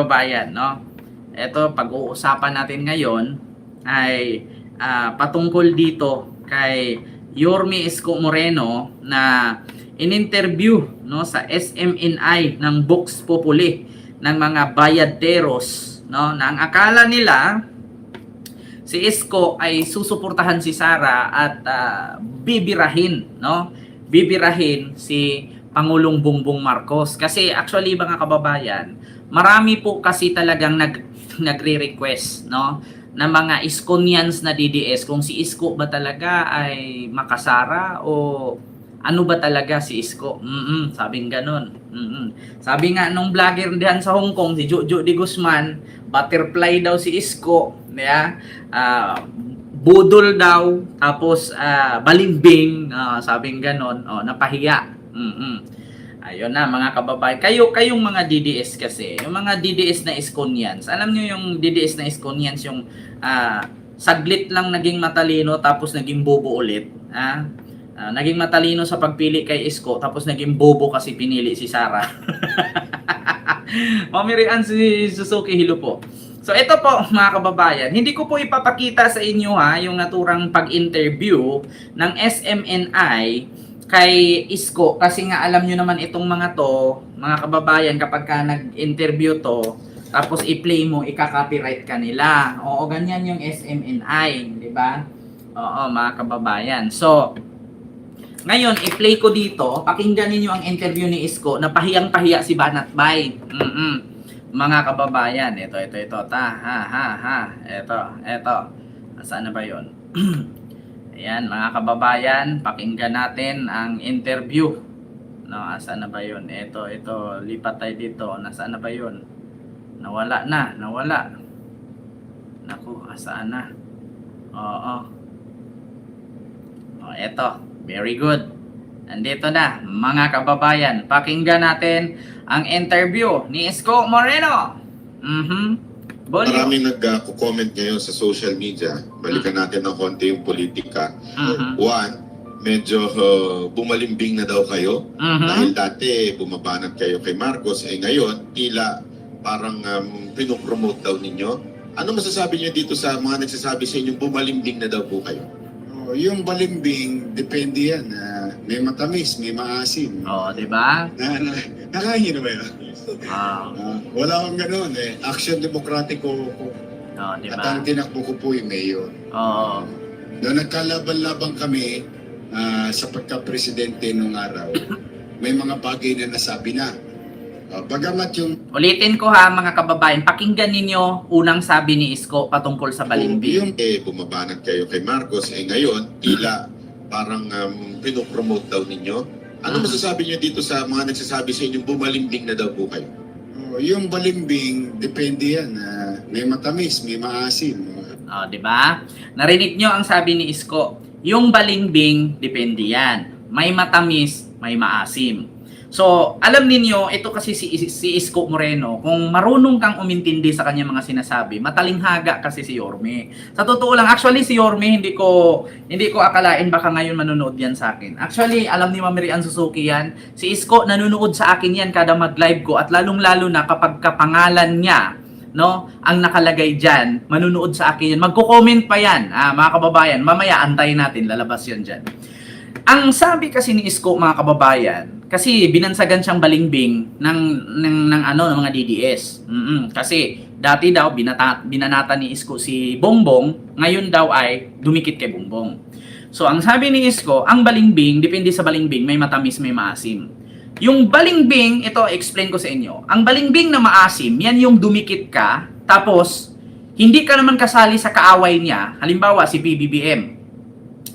Kababayan, no? Ito, pag-uusapan natin ngayon ay patungkol dito kay Yorme Isko Moreno na in-interview, no, sa SMNI ng Vox Populi ng mga bayaderos, no, na ang akala nila si Isko ay susuportahan si Sara at bibirahin, no? Bibirahin si Pangulong Bongbong Marcos. Kasi actually mga kababayan, marami po kasi talagang nagre-request, no, na mga Iskonians na DDS kung si Isko ba talaga ay makasara o ano ba talaga si Isko. Sabing ganun. Sabi nga nung vlogger diyan sa Hong Kong, si Jojo de Guzman, butterfly daw si Isko, yeah? Budol daw, tapos balimbing, sabing ganon, napahiya. Ayun na mga kababayan, kayong mga DDS kasi, yung mga DDS na Iskonians, alam nyo yung DDS na Iskonians, yung saglit lang naging matalino tapos naging bobo ulit. Naging matalino sa pagpili kay Isko tapos naging bobo kasi pinili si Sara. Mamirian si Suzuki Hilo po. So ito po mga kababayan, hindi ko po ipapakita sa inyo yung naturang pag-interview ng SMNI kay Isko kasi nga alam nyo naman itong mga to, mga kababayan, kapag ka nag-interview to tapos i-play mo, ika-copyright ka nila. Oo, ganyan yung SMNI, di ba? Oo, mga kababayan. So, ngayon, i-play ko dito, pakinggan niyo ang interview ni Isko na pahiyang-pahiya si Banat Bay. Mga kababayan, ito, ito. Saan na ba yun? Ayan, mga kababayan, pakinggan natin ang interview. No, asan na ba yun? Ito, lipat tayo dito. Nasaan na ba yun? Nawala. Naku, asaan na? Oo. Ito. Very good. Nandito na, mga kababayan. Pakinggan natin ang interview ni Isko Moreno. Maraming nag-comment ngayon sa social media. Balikan natin ng konti yung politika. One, medyo bumalimbing na daw kayo. Dahil dati bumabanat kayo kay Marcos. Ngayon, tila parang pinopromote daw ninyo. Ano masasabi niyo dito sa mga nagsasabi sa inyong bumalimbing na daw po kayo? Yung balimbing, depende yan. May matamis, may maasim. Di ba? Nakahingi na ba yun? Wala akong ganun eh. Action Demokratiko ko. Di ba? At ang tinakbo ko po yung mayor. Noong nagkalaban-laban kami sa pagka-presidente nung araw, may mga bagay na nasabi na. Bagamat yung... Ulitin ko mga kababayan, pakinggan ninyo unang sabi ni Isko patungkol sa balimbing. Yung bumabanat kayo kay Marcos, ngayon, tila parang pinopromote daw ninyo. Ano masasabi niyo dito sa mga nagsasabi sa inyong bumalimbing na daw po kayo? Yung balimbing, depende yan. May matamis, may maasim. Di ba? Narinig nyo ang sabi ni Isko. Yung balimbing, depende yan. May matamis, may maasim. So, alam ninyo, ito kasi si Isko Moreno, kung marunong kang umintindi sa kanya mga sinasabi, matalinghaga kasi si Yorme. Sa totoo lang, actually si Yorme, hindi ko akalain baka ngayon manonood yan sa akin. Actually, alam ni Mamirian Suzuki yan, si Isko nanonood sa akin yan kada mag-live ko at lalong-lalo na kapag kapangalan niya, no, ang nakalagay dyan, manunood sa akin yan. Magko-comment pa yan, mga kababayan. Mamaya, antayin natin, lalabas yan dyan. Ang sabi kasi ni Isko, mga kababayan, kasi binansagan siyang balimbing ng mga DDS. Kasi dati daw binanata ni Isko si Bongbong, ngayon daw ay dumikit kay Bongbong. So ang sabi ni Isko, ang balimbing, depende sa balimbing, may matamis, may maasim. Yung balimbing, ito explain ko sa inyo. Ang balimbing na maasim, yan yung dumikit ka, tapos hindi ka naman kasali sa kaaway niya. Halimbawa si PBBM.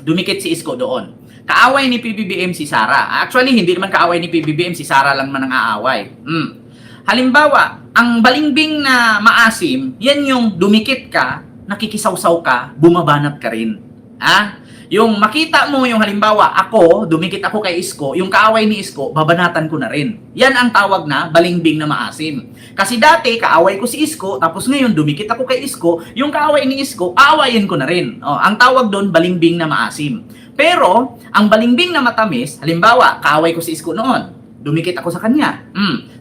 Dumikit si Isko doon. Kaaway ni PBBM si Sara. Actually, hindi naman kaaway ni PBBM, si Sara lang man ang aaway. Halimbawa, ang balimbing na maasim, yan yung dumikit ka, nakikisawsaw ka, bumabanat ka rin. Yung makita mo yung halimbawa, dumikit ako kay Isko, yung kaaway ni Isko, babanatan ko na rin. Yan ang tawag na balimbing na maasim. Kasi dati, kaaway ko si Isko, tapos ngayon dumikit ako kay Isko, yung kaaway ni Isko, aawayin ko na rin. Ang tawag doon, balimbing na maasim. Pero, ang balimbing na matamis, halimbawa, kaaway ko si Isko noon, Dumikit ako sa kanya.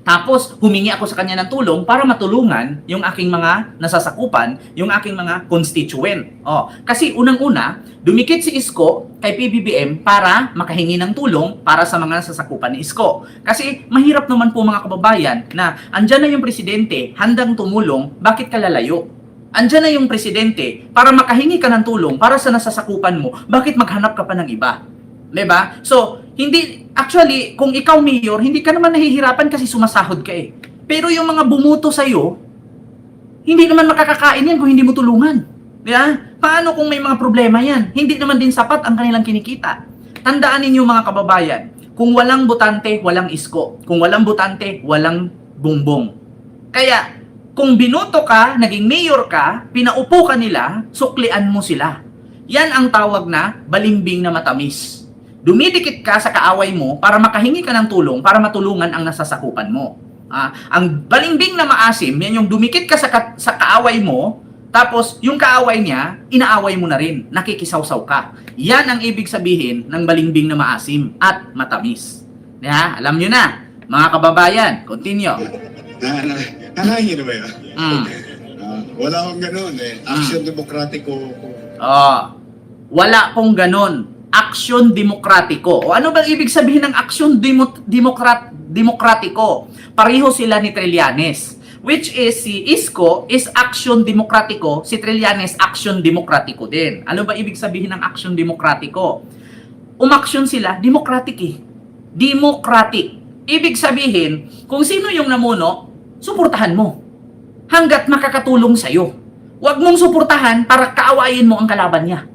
Tapos, humingi ako sa kanya ng tulong para matulungan yung aking mga nasasakupan, yung aking mga constituent. Kasi unang-una, dumikit si Isko kay PBBM para makahingi ng tulong para sa mga nasasakupan ni Isko. Kasi mahirap naman po mga kababayan na andyan na yung presidente, handang tumulong, bakit ka lalayo? Andyan na yung presidente para makahingi ka ng tulong para sa nasasakupan mo, bakit maghanap ka pa ng iba? Diba? So, actually, kung ikaw mayor, hindi ka naman nahihirapan kasi sumasahod ka eh. Pero yung mga bumuto sa'yo, hindi naman makakakain yan kung hindi mo tulungan. Diba? Paano kung may mga problema yan? Hindi naman din sapat ang kanilang kinikita. Tandaan ninyo mga kababayan, kung walang botante, walang Isko. Kung walang botante, walang Bongbong. Kaya, kung binoto ka, naging mayor ka, pinaupo ka nila, suklian mo sila. Yan ang tawag na balimbing na matamis. Dumidikit ka sa kaaway mo para makahingi ka ng tulong para matulungan ang nasasakupan mo. Ang balimbing na maasim, yan yung dumikit ka sa kaaway mo, tapos yung kaaway niya, inaaway mo na rin, nakikisawsaw ka. Yan ang ibig sabihin ng balimbing na maasim at matamis. Alam nyo na, mga kababayan, continue. Nanahin na ba yun? Wala akong ganun eh. Action demokratiko. Wala pong ganun. Aksyon demokratiko. O ano ba ibig sabihin ng aksyon demokratiko? Pareho sila ni Trillanes. Which is, si Isko is aksyon demokratiko, si Trillanes aksyon demokratiko din. Ano ba ibig sabihin ng aksyon demokratiko? Umaksyon sila, democratic eh. Democratic. Ibig sabihin, kung sino yung namuno, suportahan mo. Hanggat makakatulong sa'yo. Huwag mong suportahan para kaawayin mo ang kalaban niya.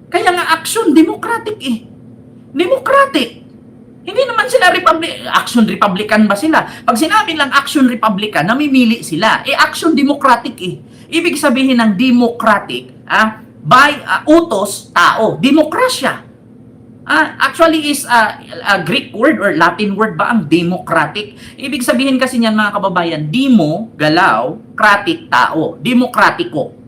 Kaya nga action democratic eh. Democratic. Hindi naman sila action republican ba sila? Pag sinabi lang action republican, namimili sila. Action democratic eh. Ibig sabihin ng democratic, by utos, tao. Demokrasya. Actually is a Greek word or Latin word ba ang democratic? Ibig sabihin kasi niyan mga kababayan, demo, galaw, kratik, tao. Demokratiko.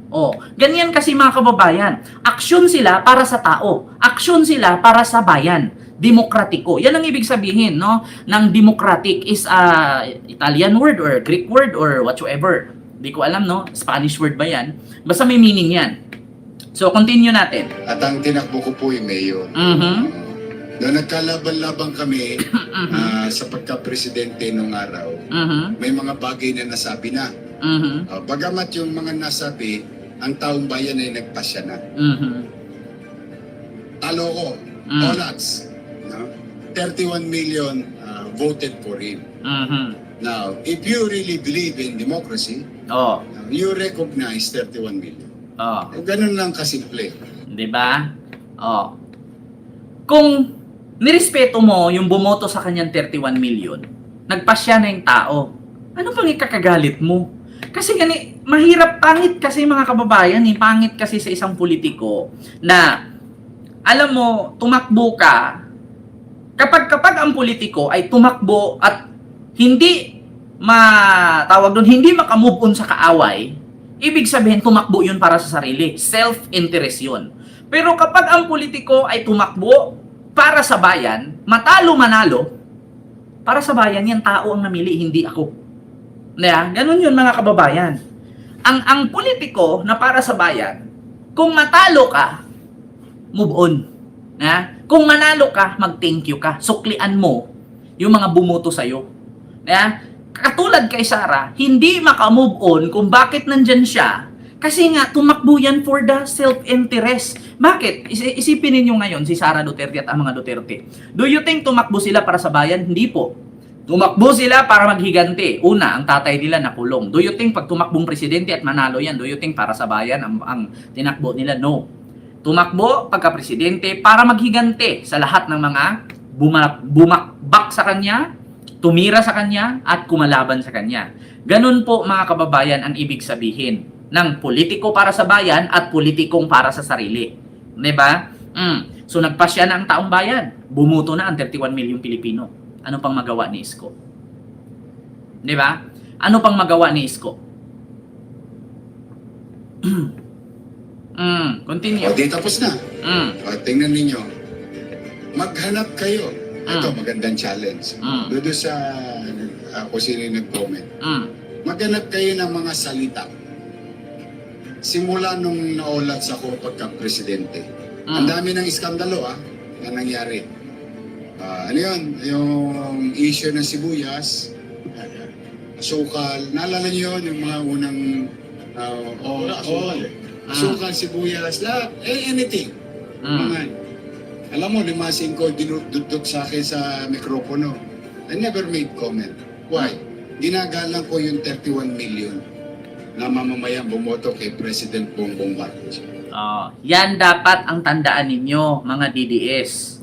Ganyan kasi mga kababayan. Aksyon sila para sa tao. Aksyon sila para sa bayan. Demokratiko. Yan ang ibig sabihin, no? Ng democratic is a Italian word or Greek word or whatsoever. Hindi ko alam, no? Spanish word ba yan? Basta may meaning yan. So, continue natin. At ang tinakbo ko po yung mayor. Noong nagkalaban-laban kami sa pagka-presidente nung araw, may mga bagay na nasabi na. Bagamat yung mga nasabi, ang taong bayan ay nagpasya na. Talo ko, all odds. No? 31 million voted for him. Now, if you really believe in democracy, you recognize 31 million. Ganun lang kasimple. Diba? Kung nirespeto mo yung bumoto sa kanyang 31 million, nagpasya na yung tao, ano pang ikakagalit mo? Kasi mahirap, pangit kasi mga kababayan, pangit kasi sa isang politiko na, alam mo, tumakbo ka, kapag ang politiko ay tumakbo at hindi hindi makamove on sa kaaway, ibig sabihin tumakbo yun para sa sarili. Self-interest yun. Pero kapag ang politiko ay tumakbo para sa bayan, matalo-manalo, para sa bayan, yan tao ang namili, hindi ako. Ganun yun mga kababayan. Ang politiko na para sa bayan, kung matalo ka, move on. Kung manalo ka, mag-thank you ka. Suklian mo yung mga bumoto sa'yo. Katulad kay Sara, hindi makamove on kung bakit nandyan siya. Kasi nga, tumakbo yan for the self-interest. Bakit? Isipin ninyo ngayon si Sara Duterte at ang mga Duterte. Do you think tumakbo sila para sa bayan? Hindi po. Tumakbo sila para maghigante. Una, ang tatay nila nakulong. Do you think pag tumakbong presidente at manalo yan, do you think para sa bayan ang tinakbo nila? No. Tumakbo pagka-presidente para maghigante sa lahat ng mga bumakbak sa kanya, tumira sa kanya, at kumalaban sa kanya. Ganun po mga kababayan ang ibig sabihin ng politiko para sa bayan at politikong para sa sarili. Diba? So nagpasya na ang taong bayan. Bumuto na ang 31 milyong Pilipino. Ano pang magawa ni Isko? Di ba? Ano pang magawa ni Isko? Continue. Di tapos na. Tingnan ninyo. Maghanap kayo Ito, magandang challenge. Doon sa kung sino yung nag-comment. Maghanap kayo ng mga salita. Simula nung naulat sa ako pagka-presidente. Ang dami ng iskandalo na nangyari. Ano yun? Yung issue ng sibuyas, asukal. Naalala niyo yun? Yung mga unang asukal, sibuyas, lahat. Anything. Mga, alam mo, limasing ko, dinududot sa akin sa mikropono. I never made comment. Why? Ginagalang ko yung 31 million na mamamayang bumoto kay President Bongbong Marcos. Yan dapat ang tandaan ninyo, mga DDS.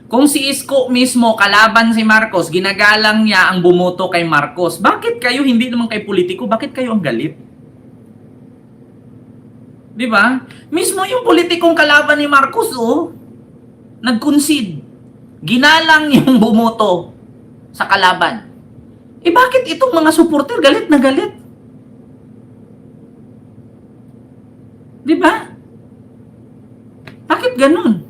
Kung si Isko mismo, kalaban si Marcos, ginagalang niya ang bumoto kay Marcos, bakit kayo, hindi naman kay politiko, bakit kayo ang galit? Di ba? Mismo yung politikong kalaban ni Marcos, nag-concede. Ginalang yung bumoto sa kalaban. Bakit itong mga supporter galit na galit? Di ba? Bakit ganun?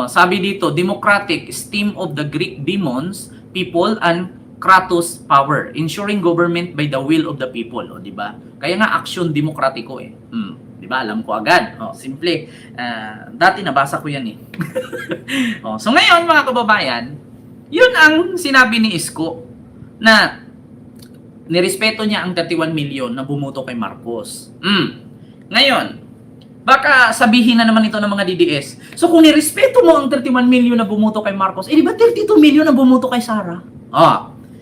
Sabi dito, democratic, esteem of the Greek demons, people, and kratos power, ensuring government by the will of the people. Di ba? Kaya nga aksyon demokratiko Di ba? Alam ko agad. Simple. Dati nabasa ko yan So ngayon, mga kababayan, yun ang sinabi ni Isko na nirespeto niya ang 31 million na bumoto kay Marcos. Ngayon, baka sabihin na naman ito ng mga DDS. So kung nirespeto mo ang 31 million na bumoto kay Marcos, di ba 32 million na bumoto kay Sara?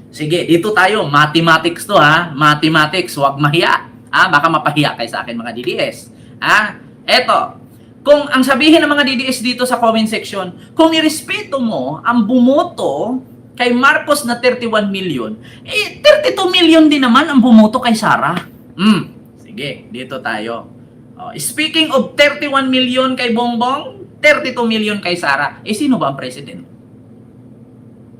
Sige, dito tayo. Mathematics to Mathematics, huwag mahiya. Baka mapahiya kayo sa akin mga DDS. Eto. Kung ang sabihin ng mga DDS dito sa comment section, kung nirespeto mo ang bumoto kay Marcos na 31 million, 32 million din naman ang bumoto kay Sara. Sige, dito tayo. Speaking of 31 million kay Bongbong, 32 million kay Sara. Sino ba ang president?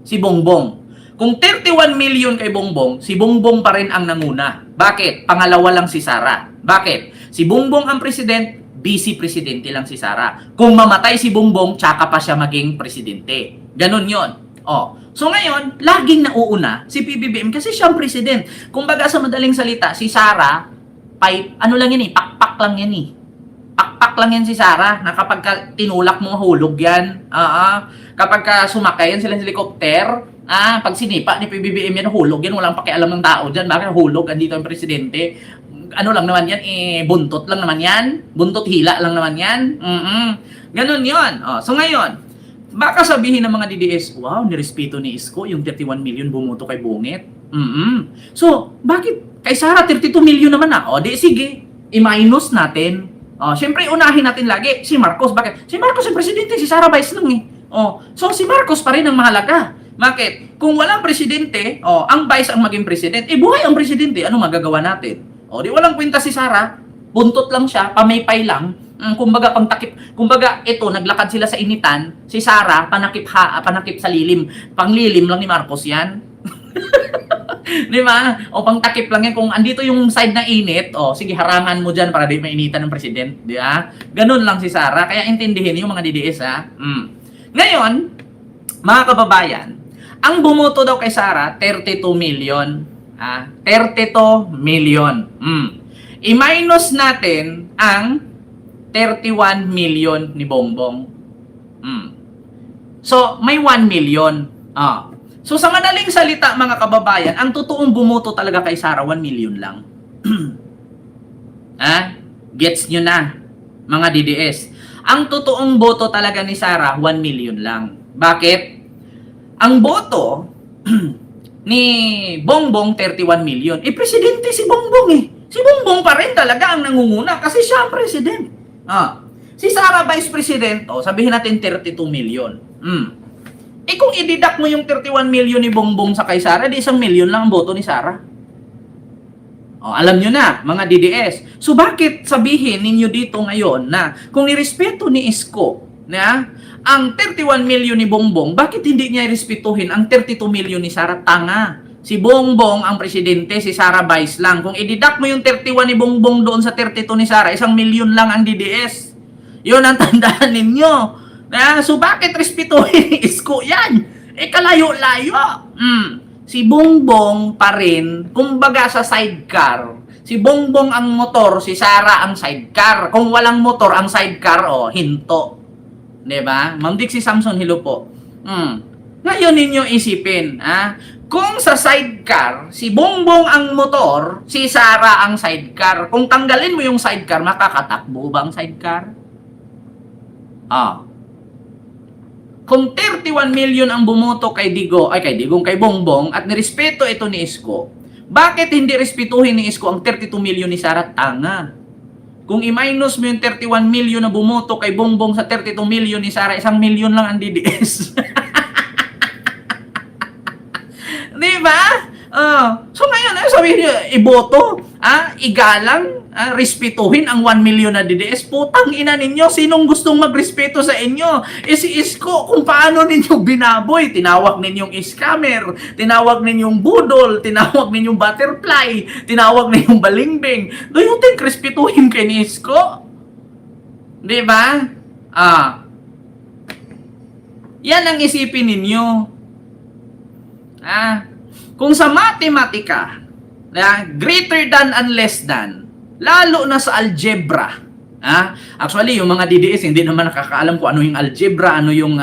Si Bongbong. Kung 31 million kay Bongbong, si Bongbong pa rin ang nanguna. Bakit? Pangalawa lang si Sara. Bakit? Si Bongbong ang president, vice presidente lang si Sara. Kung mamatay si Bongbong, tsaka pa siya maging presidente. Ganon yon. So ngayon, laging nauuna si PBBM kasi siya ang president. Kumbaga sa madaling salita, si Sara, pakpak lang yan Pakpak lang yan si Sara na kapag tinulak mo hulog yan. Kapag sumakay yan sila sa helicopter, pag sinipa ni PBBM yan, hulog yan. Walang pakialam ng tao dyan. Bakit hulog? Andito ang presidente. Ano lang naman yan? Buntot lang naman yan. Buntot hila lang naman yan. Ganon yun. So ngayon, baka sabihin ng mga DDS, wow, nirespeto ni Isko, yung 31 million bumoto kay Bungit. So, bakit? Kay Sara, 32 million naman di sige, i-minus natin. Siyempre, unahin natin lagi si Marcos. Bakit? Si Marcos ang presidente, si Sara vice lang So, si Marcos pa rin ang mahalaga. Bakit? Kung walang presidente, ang vice ang maging presidente, buhay ang presidente, ano magagawa natin? Di walang kwenta si Sara, buntot lang siya, pamaypay lang. Kumbaga ito naglakad sila sa initan, si Sara panakip sa lilim. Panglilim lang ni Marcos 'yan. Di ba? Pangtakip lang yan kung andito yung side na init, sige harangan mo diyan para di mainitan ng president, di ba? Ganun lang si Sara, kaya intindihin yung mga DDS Ngayon, mga kababayan, ang bumoto daw kay Sara 32 million. 32 million. I-minus natin ang 31 million ni Bongbong. So, may 1 million. So, sa madaling salita, mga kababayan, ang totoong bumoto talaga kay Sara, 1 million lang. Gets nyo na, mga DDS. Ang totoong boto talaga ni Sara, 1 million lang. Bakit? Ang boto ni Bongbong, 31 million. Presidente si Bongbong Si Bongbong pa rin talaga ang nangunguna kasi siya ang president. Si Sara vice president, sabihin natin 32 million. Kung i-deduct mo yung 31 million ni Bongbong sa kay Sara, di 1 million lang ang boto ni Sara. Alam nyo na, mga DDS. So bakit sabihin ninyo dito ngayon na kung nirespeto ni Isko na ang 31 million ni Bongbong, bakit hindi niya irespetuhin ang 32 million ni Sara? Tanga. Si Bongbong ang presidente, si Sara vice lang. Kung i-deduct mo yung 31 ni Bongbong doon sa 32 ni Sara, 1 million lang ang DDS. Yun ang tandaan ninyo. So bakit respetuhin ni Isko yan? Kalayo-layo. Si Bongbong pa rin, kumbaga sa sidecar, si Bongbong ang motor, si Sara ang sidecar. Kung walang motor ang sidecar, hinto. 'Di ba? Ma'am Dixie Samson, hello po. Ngayon ninyo isipin, kung sa sidecar, si Bongbong ang motor, si Sara ang sidecar. Kung tanggalin mo yung sidecar, makakatakbo ba ang sidecar? Kung 31 million ang bumoto kay kay Bongbong at nirespeto ito ni Isko, bakit hindi respetuhin ni Isko ang 32 million ni Sara? Tanga. Kung i-minus mo yung 31 million na bumoto kay Bongbong sa 32 million ni Sara, 1 million lang ang DDS. Di ba? So ngayon, sabihin niyo, iboto, igalang, respetuhin ang 1 million na DDS. Putang ina ninyo, sinong gustong magrespeto sa inyo? Si Isko, kung paano ninyo binaboy, tinawag ninyong scammer, tinawag ninyong budol, tinawag ninyong butterfly, tinawag ninyong balingbing. Do you think respetuhin kay ni Isko? Di ba? Yan ang isipin ninyo. Kung sa matematika, greater than and less than, lalo na sa algebra, actually, yung mga DDS, hindi naman nakakaalam kung ano yung algebra, ano yung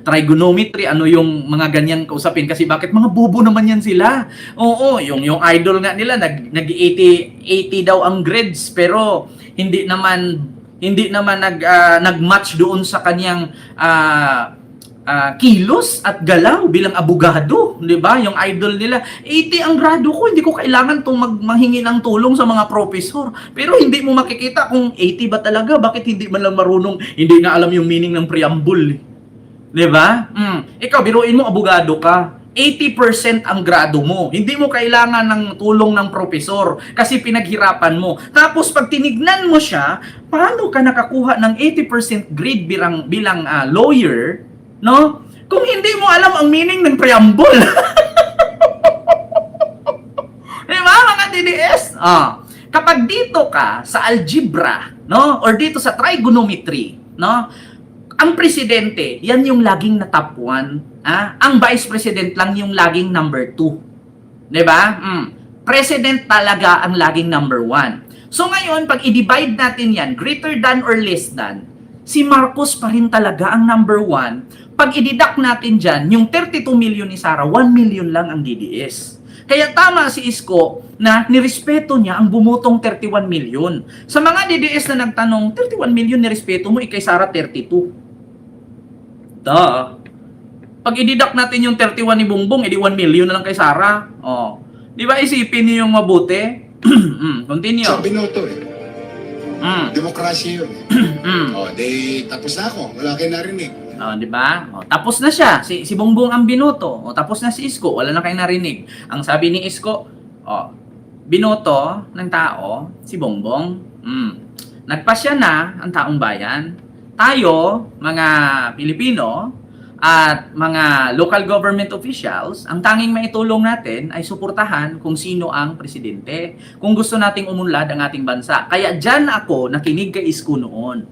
trigonometry, ano yung mga ganyan kausapin. Kasi bakit mga bobo naman yan sila? Oo, yung idol nga nila, nag-80 daw ang grades, pero hindi naman nag-match doon sa kanyang kilos at galaw bilang abogado, 'di ba? Yung idol nila, 80 ang grado ko, hindi ko kailangan manghingi ng tulong sa mga professor. Pero hindi mo makikita kung 80 ba talaga, bakit hindi man lang marunong, hindi na alam yung meaning ng preamble. 'Di ba? Ikaw biruin mo, abogado ka. 80% ang grado mo. Hindi mo kailangan ng tulong ng professor kasi pinaghirapan mo. Tapos pag tinignan mo siya, paano ka nakakuha ng 80% grade bilang lawyer? No? Kung hindi mo alam ang meaning ng preamble. Diba, mga DDS? Kapag dito ka sa algebra, no? Or dito sa trigonometry, no? Ang presidente, yan yung laging na top 1. Ang vice president lang yung laging number 2. Diba? President talaga ang laging number 1. So ngayon, pag i-divide natin yan, greater than or less than, si Marcos pa rin talaga ang number 1. Pag i-deduct natin dyan, yung 32 million ni Sara, 1 million lang ang DDS. Kaya tama si Isko na nirespeto niya ang bumutong 31 million. Sa mga DDS na nagtanong, 31 million nirespeto mo, kay Sara 32. Pag i-deduct natin yung 31 ni Bongbong, edi 1 million na lang kay Sara. Di ba isipin niyo yung mabuti? Continue. Sa binoto Demokrasya yun. Tapos na ako. Wala kayo narinig. Di ba? Tapos na siya. Si Bongbong ang binoto. Tapos na si Isko. Wala na kayo narinig. Ang sabi ni Isko, binoto ng tao, si Bongbong. Nagpasya na ang taong bayan. Tayo, mga Pilipino, at mga local government officials, ang tanging maitulong natin ay suportahan kung sino ang presidente. Kung gusto nating umunlad ang ating bansa. Kaya dyan ako nakinig kay Isko noon.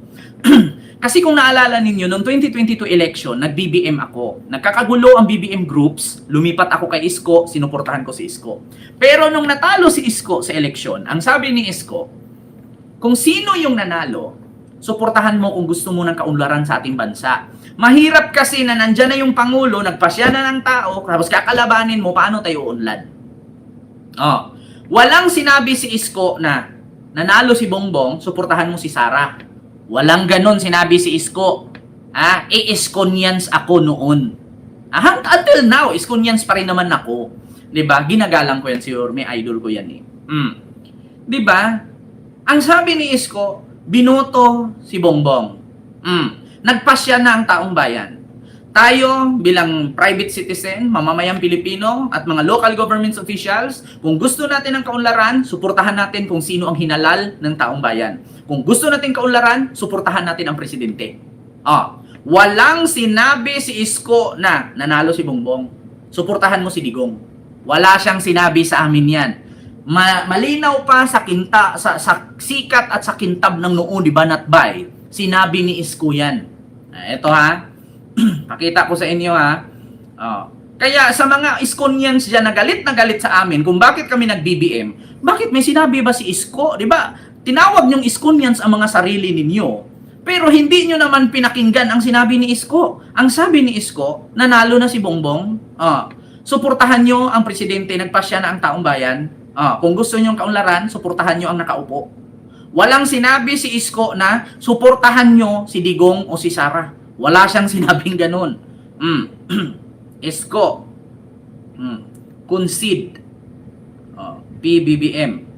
Kasi kung naalala ninyo, noong 2022 election, nag-BBM ako. Nagkakagulo ang BBM groups, lumipat ako kay Isko, sinuportahan ko si Isko. Pero nung natalo si Isko sa eleksyon, ang sabi ni Isko, kung sino yung nanalo, suportahan mo kung gusto mo ng kaunlaran sa ating bansa. Mahirap kasi na nandyan na yung Pangulo, nagpasya na ng tao, tapos kakalabanin mo, paano tayo unlad? Walang sinabi si Isko na nanalo si Bongbong, suportahan mo si Sara. Walang ganon sinabi si Isko. Iskonians ako noon. Until now, Iskonians pa rin naman ako. 'Di ba? Ginagalang ko yan si Yorme, idol ko yan eh. 'Di ba? Ang sabi ni Isko, binoto si Bongbong. Nagpasya na ang taong bayan. Tayo bilang private citizen, mamamayang Pilipino at mga local government officials, kung gusto natin ng kaunlaran, suportahan natin kung sino ang hinalal ng taong bayan. Kung gusto natin kaunlaran, suportahan natin ang presidente. Walang sinabi si Isko na nanalo si Bongbong. Suportahan mo si Digong. Wala siyang sinabi sa amin yan. Malinaw pa sa sa sikat at sa kintab ng noon, di ba, Natbay? Sinabi ni Isko yan. Ito ha. Pakita ko sa inyo ha. Oh. Kaya sa mga Iskonians dyan na galit sa amin kung bakit kami nag-BBM, bakit may sinabi ba si Isko? Di ba? Tinawag niyong Iskonians ang mga sarili ninyo. Pero hindi nyo naman pinakinggan ang sinabi ni Isko. Ang sabi ni Isko, nanalo na si Bongbong. Suportahan nyo ang presidente, nagpasya na ang taong bayan. Kung gusto nyo ang kaunlaran, suportahan nyo ang nakaupo. Walang sinabi si Isko na suportahan nyo si Digong o si Sara. Wala siyang sinabing ganun. Isko. Concede. PBBM.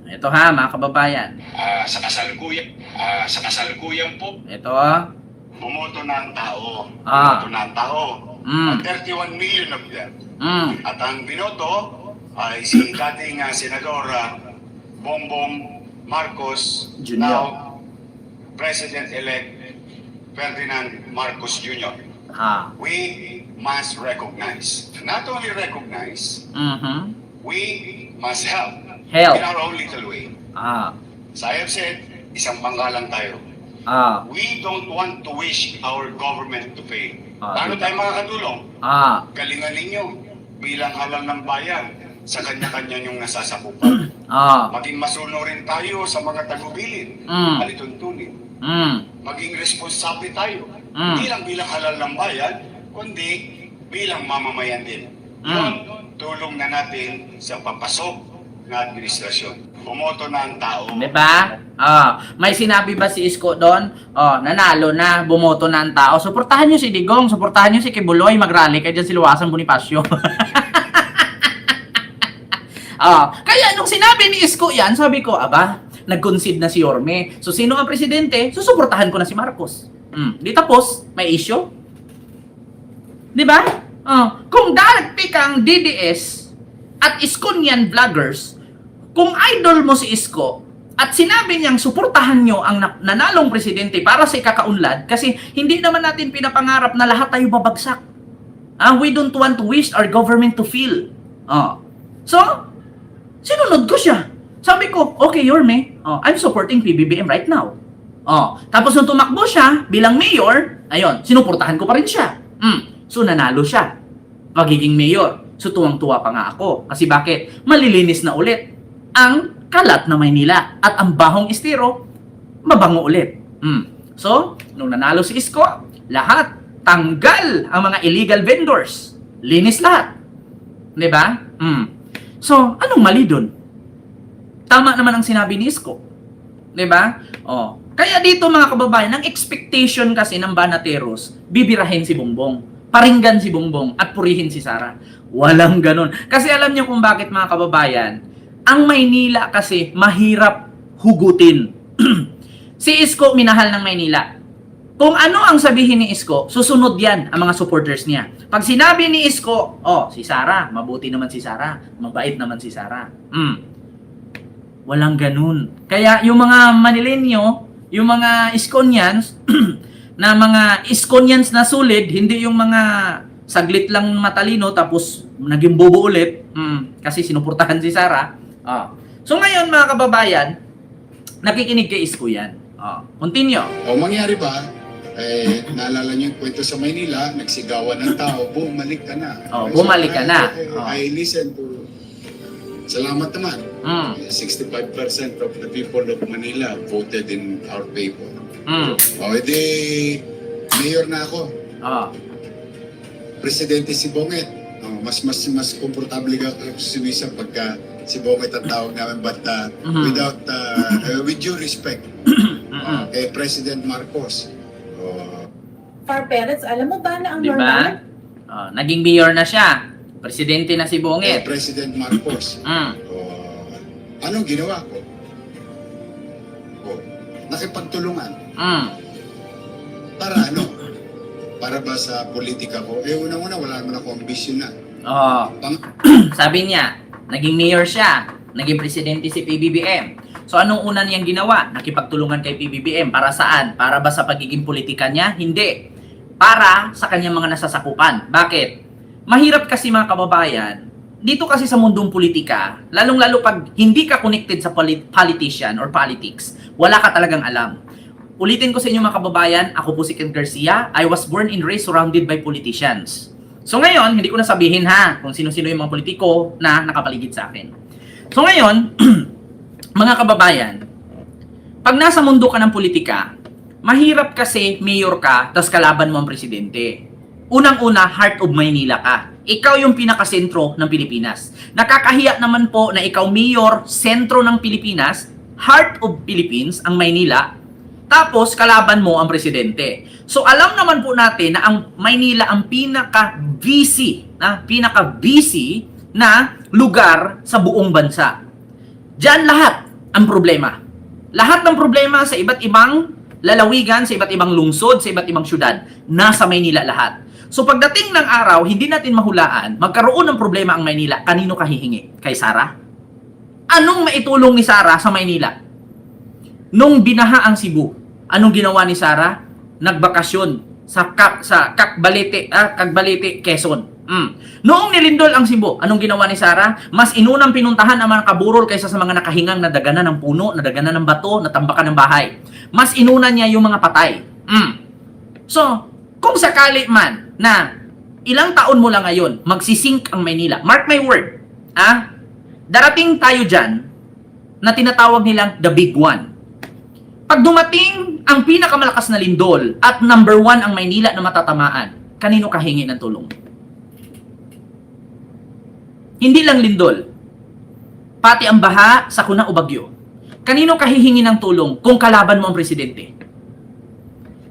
Ito ha, mga kababayan. Sa kasalukuyan po, Ito bumoto na ang tao. Ah. Bumoto na ang tao. 31 million of them. At ang binoto ay si dating Senador Bongbong Marcos, Jr. now President-elect Ferdinand Marcos Jr. We must recognize, not only recognize, we must help in our own little way. As I have said, isang bangka lang tayo. We don't want to wish our government to fail. Paano tayo makakatulong? Galingan ninyo bilang halal ng bayan sa kanya-kanya yung nasasakupan. Maging masunurin tayo sa mga tagubilin, alituntunin. Maging responsable tayo. Hindi lang bilang halal ng bayan, kundi bilang mamamayan din. Yun, tulong na natin sa papasok na administrasyon. Bumoto na ang tao. Diba? May sinabi ba si Isko doon? Nanalo na, bumoto na ang tao. Suportahan nyo si Digong, suportahan nyo si Kibuloy, mag-rally kayo dyan si Luwasan Bonifacio. Kaya nung sinabi ni Isko yan, sabi ko, aba, nag-concede na si Yorme. So sino ang presidente? Susuportahan ko na si Marcos. Di tapos, may issue. Diba? Kung dati kang DDS at Iskonian vloggers, kung idol mo si Isko at sinabi niyang suportahan nyo ang nanalong presidente para sa ikakaunlad, kasi hindi naman natin pinapangarap na lahat tayo babagsak. We don't want to wish our government to fail. So, sinunod ko siya. Sabi ko, okay, Yorme, I'm supporting PBBM right now. Tapos nung tumakbo siya bilang mayor, ayun, sinuportahan ko pa rin siya. So, nanalo siya. Pagiging mayor. So, tuwang-tuwa pa nga ako. Kasi bakit? Malilinis na ulit ang kalat na Maynila. At ang bahong estero, mabango ulit. So, nung nanalo si Isko, lahat, tanggal ang mga illegal vendors. Linis lahat. Diba? So, anong mali dun? Tama naman ang sinabi ni Isko. Diba? Kaya dito mga kababayan, ang expectation kasi ng Banateros, bibirahin si Bongbong, paringgan si Bongbong, at purihin si Sara. Walang ganun. Kasi alam niyo kung bakit mga kababayan, ang Maynila kasi mahirap hugutin. Si Isko minahal ng Maynila. Kung ano ang sabihin ni Isko, susunod yan ang mga supporters niya. Pag sinabi ni Isko, si Sara, mabuti naman si Sara, mabait naman si Sara. Walang ganun. Kaya yung mga Manilenyo, yung mga Iskonians, na mga Iskonians na solid, hindi yung mga saglit lang matalino tapos naging bobo ulit kasi sinuportahan si Sara. So ngayon mga kababayan, nakikinig kay Isko yan. Continue. Mangyari ba, naalala niyo yung kwento sa Maynila, nagsigawan ng tao, bumalik ka na. Bumalik ka na. I listen to, salamat naman. 65% of the people of Manila voted in our favor. Edi, mayor na ako. Presidente si Bonget. Mas komportable ka si Wisa pagka si Bonget ang tawag namin, but with due respect kay President Marcos. Far parents, alam mo ba na ang Diba? normal? Naging mayor na siya. Presidente na si Bonget. President Marcos. Anong ginawa ko? Nakipagtulungan. Para ano? Para ba sa politika ko? Unang-una, wala naman ako ambisyon na. Sabi niya, naging mayor siya, naging presidente si PBBM. So anong una niyang ginawa? Nakipagtulungan kay PBBM. Para saan? Para ba sa pagiging politika niya? Hindi. Para sa kanyang mga nasasakupan. Bakit? Mahirap kasi mga kababayan, dito kasi sa mundong politika, lalong-lalo pag hindi ka connected sa politician or politics, wala ka talagang alam. Ulitin ko sa inyo mga kababayan, ako po si Ken Garcia. I was born and raised surrounded by politicians. So ngayon, hindi ko na sabihin ha kung sino-sino yung mga politiko na nakapaligid sa akin. So ngayon, mga kababayan, pag nasa mundo ka ng politika, mahirap kasi mayor ka, tas kalaban mo ang presidente. Unang-una, heart of Maynila ka. Ikaw yung pinakasentro ng Pilipinas. Nakakahiya naman po na ikaw mayor, sentro ng Pilipinas, heart of Philippines, ang Maynila, tapos kalaban mo ang presidente. So alam naman po natin na ang Maynila ang pinaka-busy na lugar sa buong bansa. Diyan lahat ang problema. Lahat ng problema sa iba't ibang lalawigan, sa iba't ibang lungsod, sa iba't ibang syudad, nasa Maynila lahat. So pagdating ng araw, hindi natin mahulaan, magkaroon ng problema ang Maynila, kanino kahihingi? Kay Sara? Anong maitulong ni Sara sa Maynila? Nung binaha ang Cebu, anong ginawa ni Sara? Nagbakasyon sa Cagbalite, Quezon. Noong nilindol ang Cebu, anong ginawa ni Sara? Mas inunang pinuntahan ang mga kaburol kaysa sa mga nakahingang nadaganan ng puno, nadaganan ng bato, natambakan ng bahay. Mas inuna niya yung mga patay. So, kung sakali man na ilang taon mo lang ngayon, magsisink ang Maynila. Mark my word, darating tayo dyan na tinatawag nilang the big one. Pag dumating ang pinakamalakas na lindol at number 1 ang Maynila na matatamaan, kanino kahingi ng tulong? Hindi lang lindol, pati ang baha, sakuna o bagyo. Kanino kahihingi ng tulong kung kalaban mo ang presidente?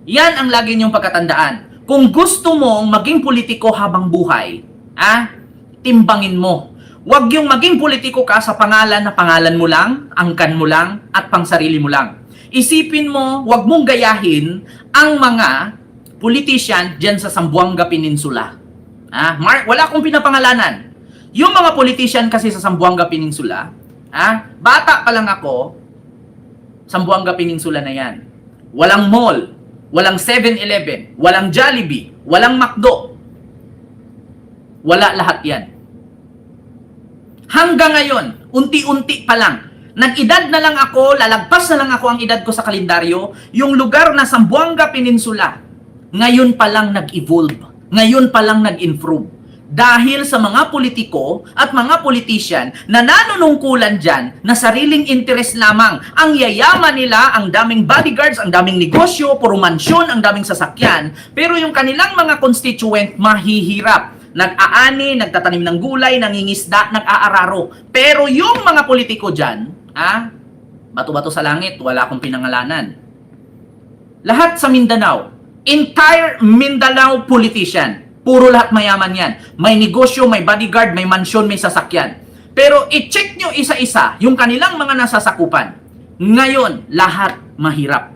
Yan ang lagi niyong pagkatandaan. Kung gusto mong maging politiko habang buhay, timbangin mo. Huwag yung maging politiko ka sa pangalan na pangalan mo lang, angkan mo lang, at pangsarili mo lang. Isipin mo, huwag mong gayahin ang mga politician dyan sa Zamboanga Peninsula. Wala akong pinapangalanan. Yung mga politician kasi sa Zamboanga Peninsula, bata pa lang ako, Zamboanga Peninsula na yan. Walang mall, walang 7-Eleven, walang Jollibee, walang McDo. Wala lahat yan. Hanggang ngayon, unti-unti pa lang, nag-edad na lang ako, lalagpas na lang ako ang edad ko sa kalendaryo, yung lugar na Zamboanga Peninsula, ngayon pa lang nag-evolve, ngayon pa lang nag-improve. Dahil sa mga politiko at mga politician na nanunungkulan dyan na sariling interes lamang. Ang yayaman nila, ang daming bodyguards, ang daming negosyo, puro mansyon, ang daming sasakyan. Pero yung kanilang mga constituent mahihirap. Nag-aani, nagtatanim ng gulay, nangingisda, nag-aararo. Pero yung mga politiko dyan, bato-bato sa langit, wala akong pinangalanan. Lahat sa Mindanao, entire Mindanao politician, puro lahat mayaman yan. May negosyo, may bodyguard, may mansyon, may sasakyan. Pero i-check nyo isa-isa yung kanilang mga nasasakupan. Ngayon, lahat mahirap.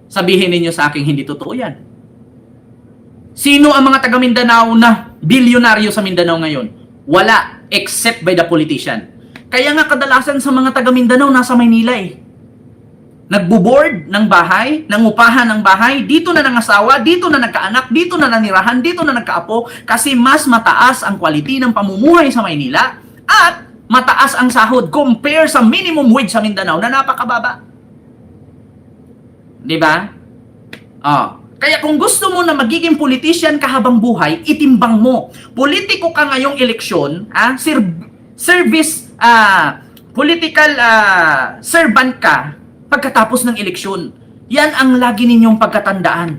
Sabihin ninyo sa akin, hindi totoo yan. Sino ang mga taga Mindanao na bilyonaryo sa Mindanao ngayon? Wala, except by the politician. Kaya nga kadalasan sa mga taga Mindanao nasa Maynila Nagbo-board ng bahay, nangupahan ng bahay, dito na nangasawa, dito na nagkaanak, dito na nanirahan, dito na nagkaapo, kasi mas mataas ang quality ng pamumuhay sa Maynila at mataas ang sahod compare sa minimum wage sa Mindanao na napakababa. Di ba? Kaya kung gusto mo na magiging politician ka habang buhay, itimbang mo. Politiko ka ngayong eleksyon, political servant ka pagkatapos ng eleksyon. Yan ang lagi ninyong pagkatandaan.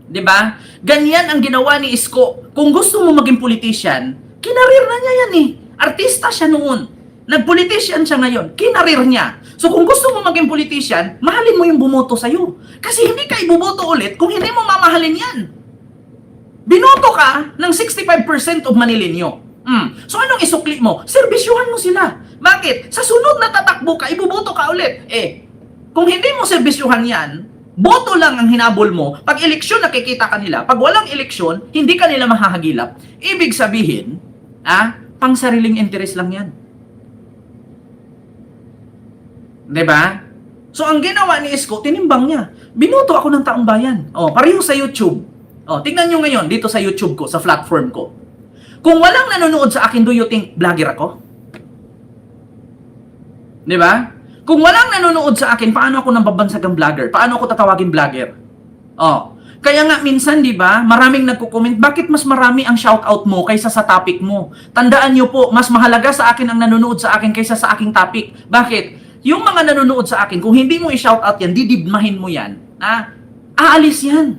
'Di ba? Ganyan ang ginawa ni Isko. Kung gusto mo maging politician, kinarir na niya yan Artista siya noon. Nag-politician siya ngayon. Kinarir niya. So kung gusto mo maging politician, mahalin mo yung bumoto sa'yo. Kasi hindi ka ibuboto ulit kung hindi mo mamahalin yan. Binoto ka ng 65% of Manilenyo. So anong isukli mo? Serbisyuhan mo sila. Bakit? Sa sunod na tatakbo ka, ibuboto ka ulit. Kung hindi mo serbisyuhan yan, boto lang ang hinabol mo. Pag eleksyon, nakikita ka nila. Pag walang eleksyon, hindi ka nila mahahagilap. Ibig sabihin, pang sariling interes lang yan. Diba? So, ang ginawa ni Isko, tinimbang niya. Binoto ako ng taong bayan. Pareho sa YouTube. Tingnan nyo ngayon, dito sa YouTube ko, sa platform ko. Kung walang nanonood sa akin, do you think vlogger ako? Diba? Kung walang nanonood sa akin, paano ako nambabansagang vlogger? Paano ako tatawagin vlogger? Oh. Kaya nga minsan, di ba, maraming nagko-comment, bakit mas marami ang shoutout mo kaysa sa topic mo? Tandaan nyo po, mas mahalaga sa akin ang nanonood sa akin kaysa sa aking topic. Bakit? Yung mga nanonood sa akin, kung hindi mo i-shoutout yan, didibmahin mo yan, aalis yan.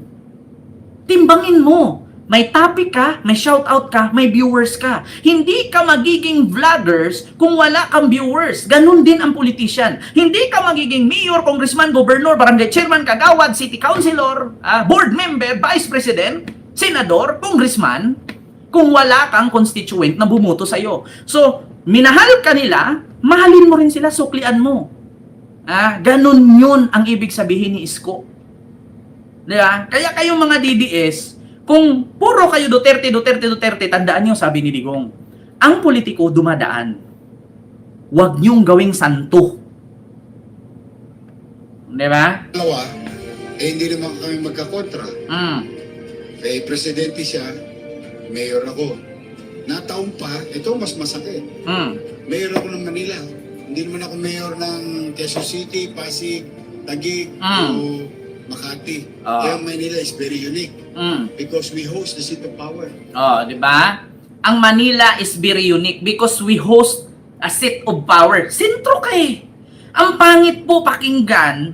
Timbangin mo. May topic ka, may shoutout ka, may viewers ka. Hindi ka magiging vloggers kung wala kang viewers. Ganun din ang politician. Hindi ka magiging mayor, congressman, governor, barangay chairman, kagawad, city councilor, board member, vice president, senador, congressman, kung wala kang constituent na bumuto sa'yo. So, minahal ka nila, mahalin mo rin sila, suklian mo. Ganun yun ang ibig sabihin ni Isko. Diba? Kaya kayong mga DDS, kung puro kayo Duterte, tandaan nyo, sabi ni Digong, ang politiko dumadaan. Huwag nyong gawing santo. Diba? Dalawa, hindi naman kami magkakontra. Presidente siya, mayor ako. Nataon pa, ito mas masakit. Mayor ako ng Manila. Hindi naman ako mayor ng Quezon City, Pasig, Taguig, o Makati. Kaya Manila is very unique. Because we host the seat of power. Di ba? Ang Manila is very unique because we host a seat of power. Sentro ka eh. Ang pangit po pakinggan,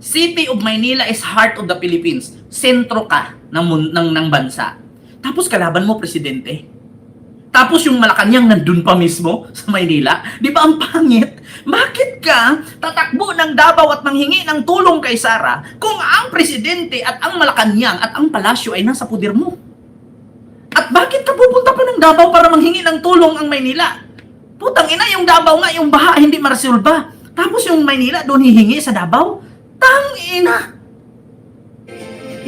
City of Manila is heart of the Philippines. Sentro ka ng bansa. Tapos kalaban mo, presidente. Tapos yung Malacanang nandun pa mismo sa Maynila. Di ba ang pangit? Bakit ka tatakbo ng Davao at manghingi ng tulong kay Sara kung ang presidente at ang Malacanang at ang palasyo ay nasa puder mo? At bakit ka pupunta pa ng Davao para manghingi ng tulong ang Maynila? Putang ina, yung Davao nga, yung baha hindi maresolba. Tapos yung Maynila doon hihingi sa Davao? Tang ina!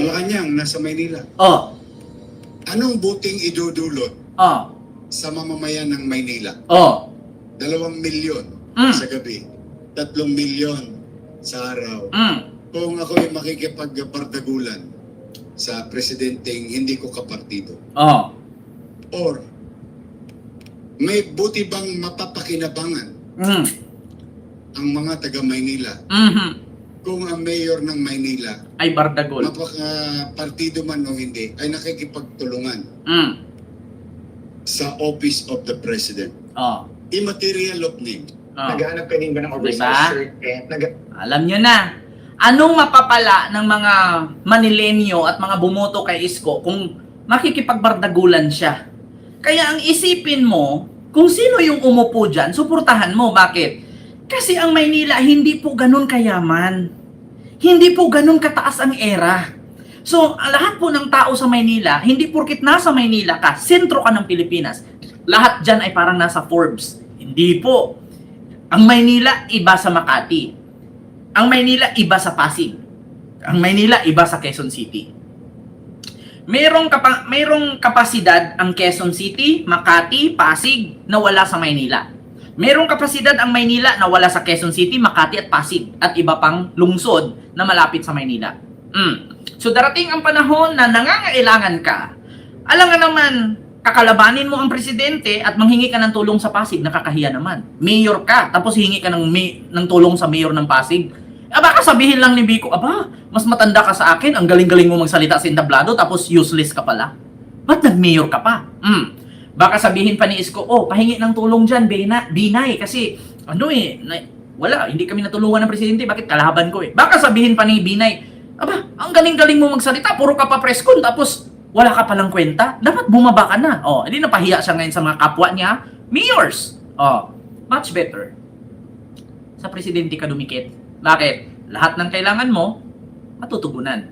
Malacanang, nasa Maynila. Anong buting idudulot sa mamamayan ng Maynila? 2 milyon sa gabi. 3 milyon sa araw. Kung ako ay makikipagpardagulan sa presidenteng hindi ko kapartido. Or, may buti bang mapapakinabangan ang mga taga Maynila kung ang mayor ng Maynila ay bardagol, mapaka-partido man o hindi, ay nakikipagtulungan sa Office of the President. Immaterial of name. Naghahanap ka din ba ng oversized Diba? shirt? Alam nyo na. Anong mapapala ng mga Manilenyo at mga bumoto kay Isko kung makikipagbardagulan siya? Kaya ang isipin mo, kung sino yung umupo dyan, suportahan mo. Bakit? Kasi ang Maynila, hindi po ganun kayaman. Hindi po ganun kataas ang era. So, lahat po ng tao sa Maynila, hindi porkit nasa Maynila ka, sentro ka ng Pilipinas, lahat dyan ay parang nasa Forbes. Hindi po. Ang Maynila, iba sa Makati. Ang Maynila, iba sa Pasig. Ang Maynila, iba sa Quezon City. Mayroong kapasidad ang Quezon City, Makati, Pasig na wala sa Maynila. Mayroong kapasidad ang Maynila na wala sa Quezon City, Makati at Pasig at iba pang lungsod na malapit sa Maynila. So darating ang panahon na nangangailangan ka. Alam nga naman, kakalabanin mo ang presidente at manghingi ka ng tulong sa Pasig, nakakahiya naman. Mayor ka, tapos hingi ka ng tulong sa mayor ng Pasig. Baka sabihin lang ni Biko, mas matanda ka sa akin, ang galing-galing mo magsalita sa entablado, tapos useless ka pala. Ba't nag-mayor ka pa? Baka sabihin pa ni Isko, pahingi ng tulong dyan, Binay, kasi, wala, hindi kami natulungan ng presidente, bakit kalaban ko eh. Baka sabihin pa ni Binay, ang galing-galing mo magsalita, puro ka pa preskon, tapos wala ka palang kwenta, dapat bumaba ka na. Hindi napahiya siya ngayon sa mga kapwa niya, mayors. Much better. Sa presidente ka dumikit. Bakit? Lahat ng kailangan mo, matutugunan.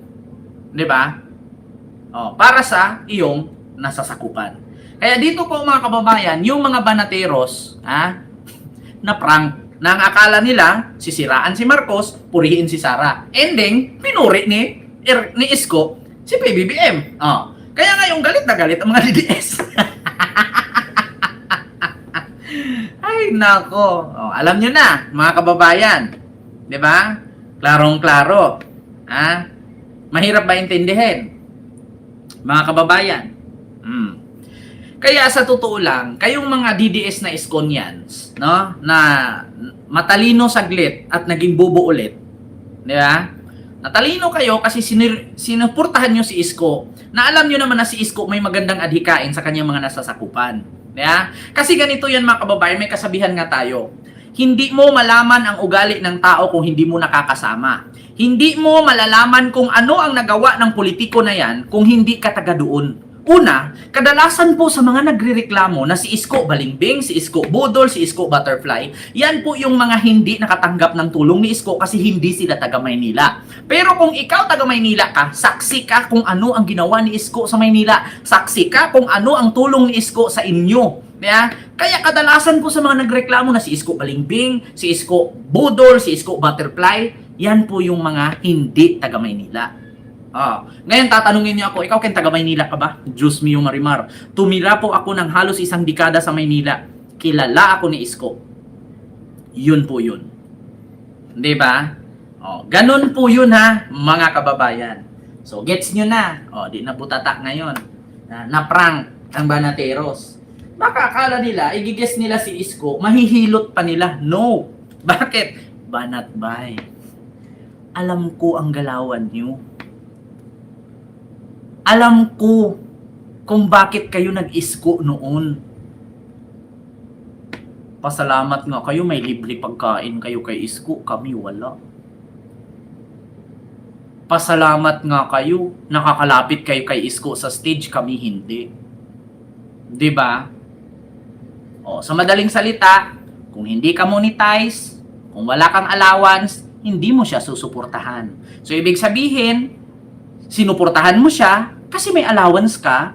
'Di ba? Para sa iyong nasasakupan. Kaya dito po mga kababayan, yung mga banateros, na prank, na ang akala nila, sisiraan si Marcos, purihin si Sara. Ending, pinuri ni Isko, si PBBM. Kaya ngayon galit na galit ang mga DDS. Ay, nako. Alam nyo na, mga kababayan. 'Di ba? Klarong-klaro. Mahirap ba intindihin? Mga kababayan. Kaya sa totoo lang, kayong mga DDS na Iskonians, no, na matalino saglit at naging bobo ulit, di ba? Natalino kayo kasi sinuportahan nyo si Isko, na alam nyo naman na si Isko may magandang adhikain sa kanyang mga nasasakupan. Di ba? Kasi ganito yan mga kababayan, may kasabihan nga tayo. Hindi mo malaman ang ugali ng tao kung hindi mo nakakasama. Hindi mo malalaman kung ano ang nagawa ng politiko na yan kung hindi ka taga doon. Una, kadalasan po sa mga nagrereklamo na si Isko Balimbing, si Isko Budol, si Isko Butterfly, yan po yung mga hindi nakatanggap ng tulong ni Isko kasi hindi sila taga Maynila. Pero kung ikaw taga Maynila ka, saksi ka kung ano ang ginawa ni Isko sa Maynila. Saksi ka kung ano ang tulong ni Isko sa inyo. Yeah? Kaya kadalasan po sa mga nagreklamo na si Isko Balimbing, si Isko Budol, si Isko Butterfly, yan po yung mga hindi taga Maynila. Ngayon tatanungin niyo ako, ikaw ken taga Maynila ka ba? Diyos mio Marimar. Tumira po ako ng halos 1 dekada sa Maynila. Kilala ako ni Isko. Yun po yun. 'Di ba? Ganun po yun ha, mga kababayan. So gets niyo na. Di na butata ngayon. Na-prank ang Banateros. Baka akala nila, i-guess nila si Isko, mahihilot pa nila. No. Bakit? Banatbay. Alam ko ang galawan niyo. Alam ko kung bakit kayo nag-Isko noon. Pasalamat nga kayo, may libre pagkain kayo kay Isko, kami wala. Pasalamat nga kayo, nakakalapit kayo kay Isko sa stage, kami hindi. 'Di ba? Sa madaling salita, kung hindi ka monetize, kung wala kang allowance, hindi mo siya susuportahan. So ibig sabihin, sinuportahan mo siya kasi may allowance ka,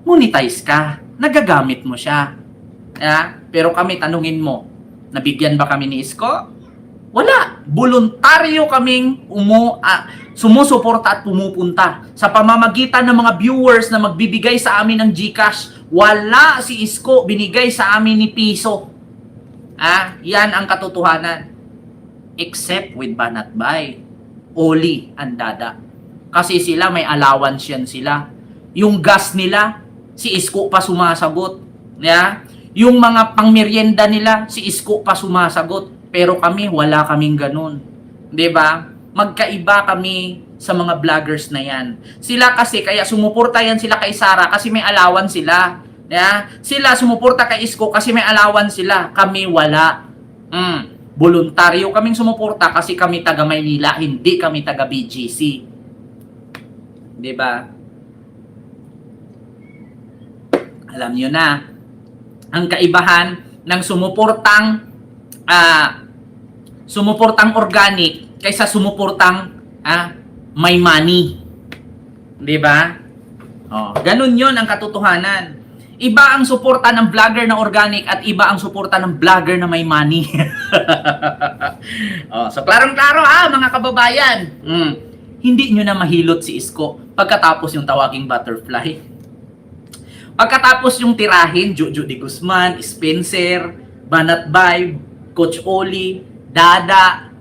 monetize ka, nagagamit mo siya. Pero kami, tanungin mo, nabigyan ba kami ni Isko? Wala. Voluntaryo kaming sumusuporta at pumupunta. Sa pamamagitan ng mga viewers na magbibigay sa amin ng GCash, wala si Isko binigay sa amin ni piso. Yan ang katotohanan. Except with Banatbay, Oli, and Dada. Kasi sila may allowance yan sila. Yung gas nila, si Isko pa sumasagot. Yung mga pangmeryenda nila, si Isko pa sumasagot. Pero kami, wala kaming ganun. 'Di ba? Magkaiba kami sa mga vloggers na yan. Sila kasi, kaya sumuporta yan sila kay Sara kasi may allowance sila. Sila sumuporta kay Isko kasi may allowance sila. Kami wala. Voluntaryo kaming sumuporta kasi kami taga Maynila, hindi kami taga BGC. 'Di ba? Alam niyo na ang kaibahan ng sumuportang organic kaysa sumuportang may money. 'Di ba? Ganun 'yon ang katotohanan. Iba ang suporta ng vlogger na organic at iba ang suporta ng vlogger na may money. So klarong-klaro mga kababayan. Hindi nyo na mahilot si Isko pagkatapos yung tawaging butterfly. Pagkatapos yung tirahin, Jojo de Guzman, Spencer, Banatbay, Coach Oli, Dada,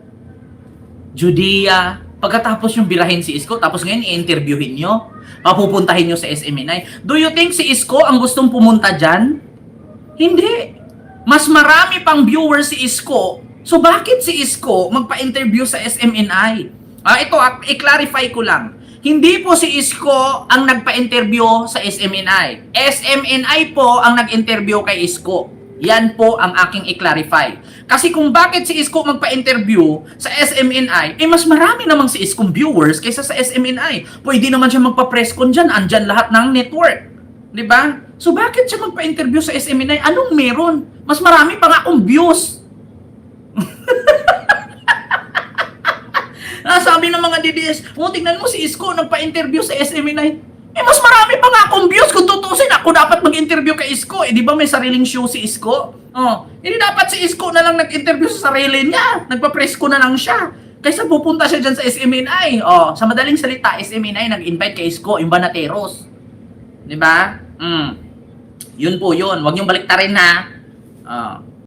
Judia. Pagkatapos yung birahin si Isko, tapos ngayon i-interviewin nyo, papupuntahin nyo sa SMNI. Do you think si Isko ang gustong pumunta dyan? Hindi. Mas marami pang viewers si Isko. So bakit si Isko magpa-interview sa SMNI? Ito, i-clarify ko lang. Hindi po si Isko ang nagpa-interview sa SMNI. SMNI po ang nag-interview kay Isko. Yan po ang aking i-clarify. Kasi kung bakit si Isko magpa-interview sa SMNI, mas marami namang si Iskong viewers kaysa sa SMNI. Pwede naman siya magpa-press con dyan, andyan lahat ng network. Diba? So bakit siya magpa-interview sa SMNI? Anong meron? Mas marami pa nga akong views. Sabi ng mga DDS, tingnan mo si Isko nagpa-interview sa SMNI. Mas marami pa nga akong views. Kung tutusin, ako dapat mag-interview kay Isko. Di ba may sariling show si Isko? Hindi dapat si Isko na lang nag-interview sa sarili niya. Nagpa-press ko na lang siya. Kaysa pupunta siya dyan sa SMNI. Sa madaling salita, SMNI nag-invite kay Isko, yung Banateros. Di ba? Yun po yun. Huwag niyong baliktarin na.